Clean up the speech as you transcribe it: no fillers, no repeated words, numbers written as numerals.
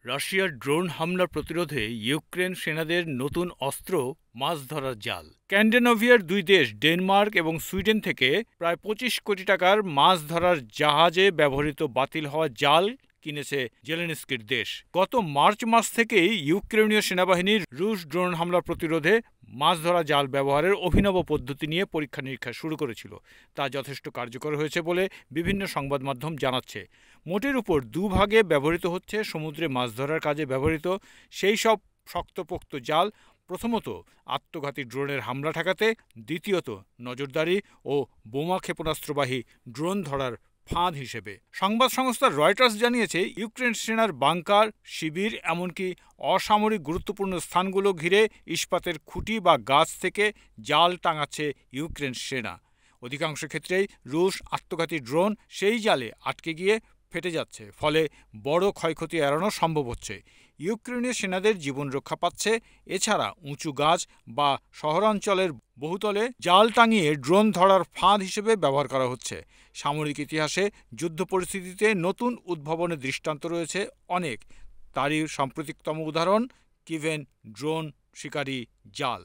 রাশিয়ার ড্রোন হামলা প্রতিরোধে ইউক্রেন সেনাদের নতুন অস্ত্র মাছ ধরার জাল। স্ক্যান্ডিনেভিয়ার দুই দেশ ডেনমার্ক এবং সুইডেন থেকে প্রায় ২৫ কোটি টাকার মাছ ধরার জাহাজে ব্যবহৃত বাতিল হওয়া জাল কিনেছে জেলেনস্কির দেশ। গত মার্চ মাস থেকেই ইউক্রেনীয় সেনাবাহিনীর রুশ ড্রোন হামলা প্রতিরোধে মাছ ধরা জাল ব্যবহারের অভিনব পদ্ধতি নিয়ে পরীক্ষা নিরীক্ষা শুরু করেছিল। তা যথেষ্ট কার্যকর হয়েছে বলে বিভিন্ন সংবাদ মাধ্যম জানাচ্ছে। মোটের উপর দুভাগে ব্যবহৃত হচ্ছে সমুদ্রে মাছ ধরার কাজে ব্যবহৃত সেই সব শক্তপোক্ত জাল, প্রথমত আত্মঘাতী ড্রোনের হামলা ঠেকাতে, দ্বিতীয়ত নজরদারি ও বোমা ক্ষেপণাস্ত্রবাহী ড্রোন ধরার ফাঁদ হিসেবে। সংবাদ সংস্থা রয়টার্স জানিয়েছে, ইউক্রেন সেনার বাংকার, শিবির, এমনকি অসামরিক গুরুত্বপূর্ণ স্থানগুলো ঘিরে ইস্পাতের খুঁটি বা গাছ থেকে জাল টাঙাচ্ছে ইউক্রেন সেনা। অধিকাংশ ক্ষেত্রেই রুশ আত্মঘাতী ড্রোন সেই জালে আটকে গিয়ে ফেটে যাচ্ছে, ফলে বড় ক্ষয়ক্ষতি এড়ানো সম্ভব হচ্ছে। ইউক্রেনীয় সেনাদের জীবন রক্ষা পাচ্ছে। এছাড়া উঁচু গাছ বা শহরাঞ্চলের বহুতলে জাল টাঙিয়ে ড্রোন ধরার ফাঁদ হিসেবে ব্যবহার করা হচ্ছে। সামরিক ইতিহাসে যুদ্ধ পরিস্থিতিতে নতুন উদ্ভাবনের দৃষ্টান্ত রয়েছে অনেক। তারই সাম্প্রতিকতম উদাহরণ কিভেন ড্রোন শিকারী জাল।